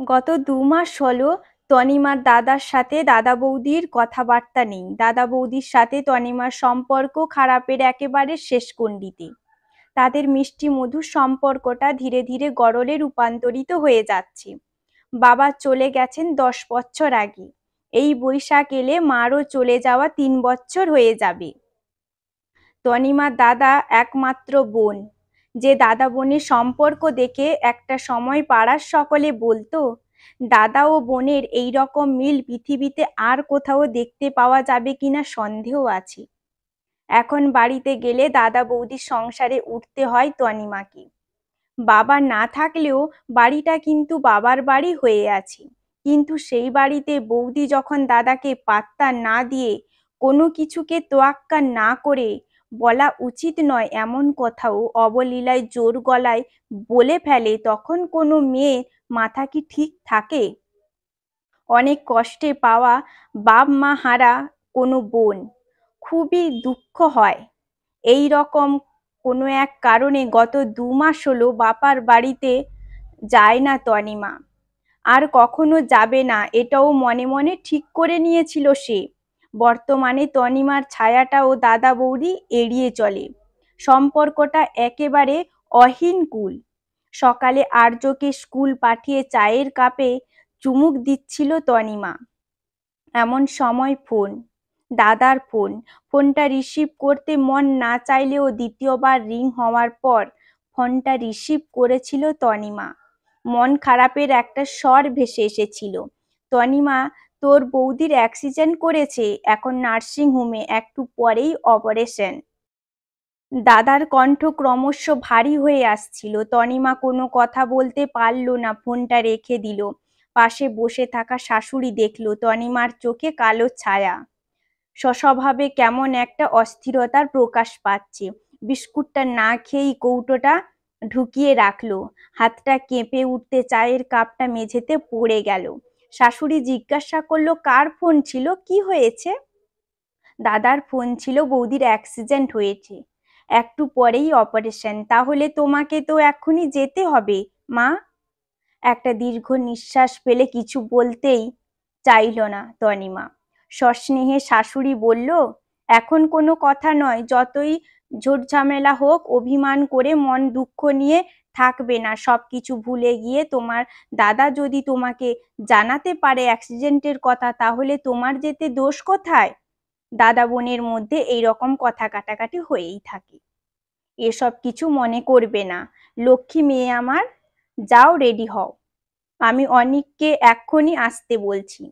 গত ২ মাস হলো তনিমার দাদার সাথে দাদা বৌদির কথাবার্তা নেই। দাদা বৌদির সাথে তনিমার সম্পর্ক খারাপের একেবারে শেষগণ্ডিতে। তাদের মিষ্টি মধুর সম্পর্কটা ধীরে ধীরে গরলে রূপান্তরিত হয়ে যাচ্ছে। বাবা চলে গেছেন ১০ বছর আগে। এই বৈশাখ এলে মারও চলে যাওয়া ৩ বছর হয়ে যাবে। তনিমার দাদা একমাত্র বোন। যে দাদা বোনের সম্পর্ক দেখে একটা সময় পাড়ার সকলে বলতো, দাদা ও বোনের এই রকম মিল পৃথিবীতে আর কোথাও দেখতে পাওয়া যাবে কিনা সন্দেহ আছে। এখন বাড়িতে গেলে দাদা বৌদির সংসারে উঠতে হয় তনিমাকে। বাবা না থাকলেও বাড়িটা কিন্তু বাবার বাড়ি হয়ে আছে। কিন্তু সেই বাড়িতে বৌদি যখন দাদাকে পাত্তা না দিয়ে, কোনো কিছুকে তোয়াক্কা না করে, বলা উচিত নয় এমন কথাও অবলীলায় জোর গলায় বলে ফেলে, তখন কোনো মেয়ে মাথা কি ঠিক থাকে? অনেক কষ্টে পাওয়া বাপ মা হারা কোনো বোন খুবই দুঃখ হয়। এই রকম কোনো এক কারণে গত ২ মাস হলো বাপার বাড়িতে যায় না তনিমা। আর কখনো যাবে না, এটাও মনে মনে ঠিক করে নিয়েছিল সে। বর্তমানে তনিমার ছায়াটাও দাদা বৌদি এড়িয়ে চলে। সম্পর্কটা একেবারে অহিনকুল। সকালে আর্যকে স্কুল পাঠিয়ে চায়ের কাপে চুমুক দিচ্ছিল তনিমা, এমন সময় ফোন, দাদার ফোন। ফোনটা রিসিভ করতে মন না চাইলেও দ্বিতীয়বার রিং হওয়ার পর ফোনটা রিসিভ করেছিল তনিমা। মন খারাপের একটা স্বর ভেসে এসেছিল। তনিমা, তোর বৌদির অ্যাক্সিডেন্ট করেছে, এখন নার্সিং হোমে, একটু পরেই অপারেশন। দাদার কণ্ঠ ক্রমশ ভারী হয়ে আসছিল। তনিমা কোনো কথা বলতে পারল না, ফোনটা রেখে দিল। পাশে বসে থাকা শাশুড়ি দেখল তনিমার চোখে কালো ছায়া। স্বস্বভাবে কেমন একটা অস্থিরতার প্রকাশ পাচ্ছে। বিস্কুটটা না খেয়েই কৌটোটা ঢুকিয়ে রাখলো। হাতটা কেঁপে উঠতে চায়ের কাপটা মেঝেতে পড়ে গেল। শাশুড়ি জিজ্ঞাসা করলো, কার ফোন ছিল, কি হয়েছে? দাদার ফোন ছিল, বৌদির অ্যাক্সিডেন্ট হয়েছে, একটু পরেই অপারেশন। তাহলে তোমাকে তো এক্ষুনি যেতে হবে মা। একটা দীর্ঘ নিঃশ্বাস ফেলে কিছু বলতেই চাইল না তনিমা। সস্নেহে শাশুড়ি বলল, এখন কোনো কথা নয়, যতই ঝোটঝামেলা হোক অভিমান করে মন দুঃখ নিয়ে থাকবে না। সবকিছু ভুলে গিয়ে তোমার দাদা যদি তোমাকে জানাতে পারে অ্যাক্সিডেন্টের কথা, তাহলে তোমার যেতে দোষ কোথায়? দাদা বোনের মধ্যে এই রকম কথা কাটাকাটি হয়েই থাকে। এসব কিছু মনে করবে না, লক্ষ্মী মেয়ে আমার। যাও, রেডি হও, আমি অনিককে এক্ষুনি আসতে বলছি।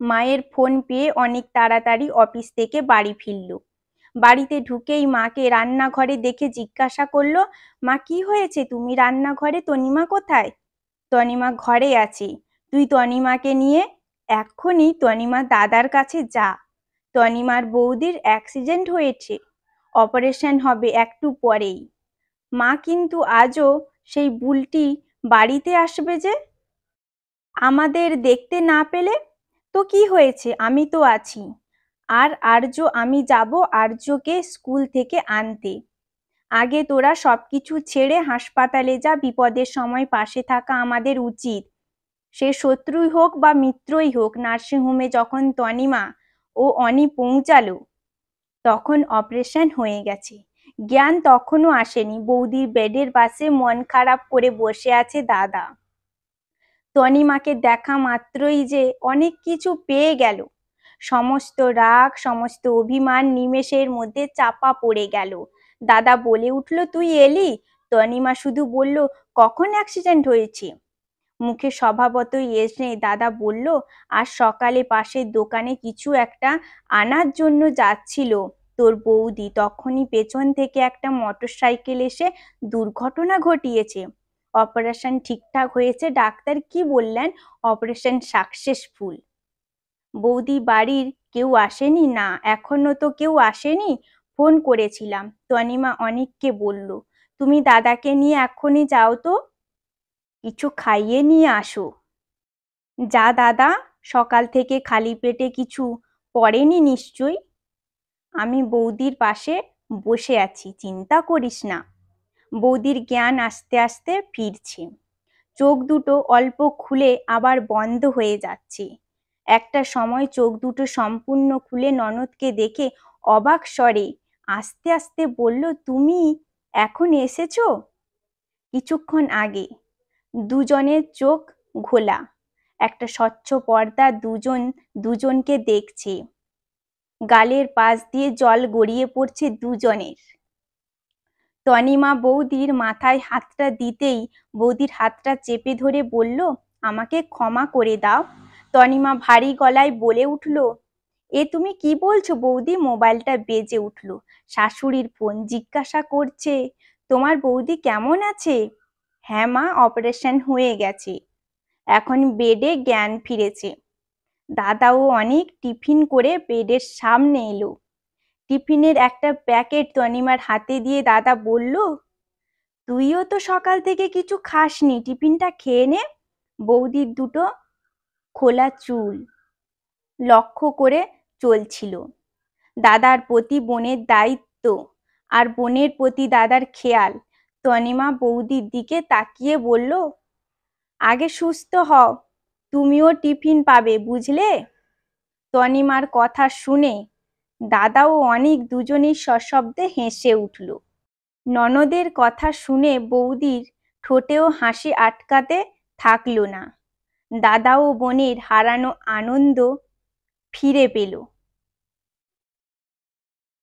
মায়ের ফোন পেয়ে অনেক তাড়াতাড়ি অফিস থেকে বাড়ি ফিরল। বাড়িতে ঢুকেই মাকে রান্নাঘরে দেখে জিজ্ঞাসা করলো, মা কি হয়েছে, তুমি রান্নাঘরে, তনিমা কোথায়? তনিমা ঘরে আছে। তুই তনিমাকে নিয়ে এক্ষুনি তনিমা দাদার কাছে যা। তনিমার বৌদির অ্যাক্সিডেন্ট হয়েছে, অপারেশন হবে একটু পরেই। মা, কিন্তু আজও সেই বুলটি বাড়িতে আসবে যে? আমাদের দেখতে না পেলে? তো কি হয়েছে, আমি তো আছি। আর আর্য, আমি যাব আর্যকে স্কুল থেকে আনতে। আগে তোরা সবকিছু ছেড়ে হাসপাতালে যা, বিপদের সময় পাশে থাকা আমাদের উচিত। সে শত্রুই হোক বা মিত্রই হোক। নার্সিংহোমে যখন তনিমা ও অনি পৌঁছালো, তখন অপারেশন হয়ে গেছে। জ্ঞান তখনও আসেনি। বৌদির বেডের পাশে মন খারাপ করে বসে আছে দাদা। তনিমাকে দেখা মাত্রই যে অনেক কিছু পেয়ে গেল। সমস্ত রাগ, সমস্ত অভিমান নিমেষের মধ্যে চাপা পড়ে গেল। দাদা বলে উঠল, তুই এলি? তনিমা শুধু বলল, কখন অ্যাক্সিডেন্ট হয়েছে? মুখে স্বভাবতই এসে দাদা বলল, আজ সকালে পাশের দোকানে কিছু একটা আনার জন্য যাচ্ছিল তোর বৌদি, তখনই পেছন থেকে একটা মোটরসাইকেল এসে দুর্ঘটনা ঘটিয়েছে। অপারেশন ঠিকঠাক হয়েছে, ডাক্তার কি বললেন? Operation successful. বৌদি, বাড়ির কেউ আসেনি? না, এখনো তো কেউ আসেনি। ফোন করেছিলাম। তনিমা অনিককে বলল, তুমি দাদাকে নিয়ে এক্ষুনি যাও তো, কিছু খাইয়ে নিয়ে আসো। যা দাদা, সকাল থেকে খালি পেটে কিছু পড়েনি নিশ্চয়ই। আমি বৌদির পাশে বসে আছি, চিন্তা করিস না। বৌদির জ্ঞান আস্তে আস্তে ফিরছে। চোখ দুটো অল্প খুলে আবার বন্ধ হয়ে যাচ্ছে। একটা সময় চোখ দুটো সম্পূর্ণ খুলে ননদকে দেখে অবাক স্বরে আস্তে আস্তে বলল, তুমি এখন এসেছো? কিছুক্ষণ আগে। দুজনের চোখ ঘোলা। একটা স্বচ্ছ পর্দা দুজনকে দেখছে। গালের পাশ দিয়ে জল গড়িয়ে পড়ছে দুজনের। তনিমা বৌদির মাথায় হাতটা দিতেই বৌদির হাতটা চেপে ধরে বলল, আমাকে ক্ষমা করে দাও। তনিমা ভারী গলায় বলে উঠল, এ তুমি কি বলছো বৌদি? মোবাইলটা বেজে উঠল। শাশুড়ির ফোন। জিজ্ঞাসা করছে, তোমার বৌদি কেমন আছে? হ্যাঁ মা, অপারেশন হয়ে গেছে, এখন বেডে জ্ঞান ফিরেছে। দাদাও অনেক টিফিন করে বেডের সামনে এলো। টিফিনের একটা প্যাকেট তনিমার হাতে দিয়ে দাদা বলল, তুইও তো সকাল থেকে কিছু খাসনি, টিফিনটা খেয়ে নে। বৌদির দুটো খোলা চুল লক্ষ্য করে চলছিল। দাদার প্রতি বোনের দায়িত্ব আর বোনের প্রতি দাদার খেয়াল। তনিমা বৌদির দিকে তাকিয়ে বলল, আগে সুস্থ হও, তুমিও টিফিন পাবে, বুঝলে? তনিমার কথা শুনে দাদাও অনেক দুজনেই সশব্দে হেসে উঠল। ননদের কথা শুনে বৌদির ঠোঁটেও হাসি আটকাতে থাকলো না। দাদা ও বোনের হারানো আনন্দ ফিরে পেল।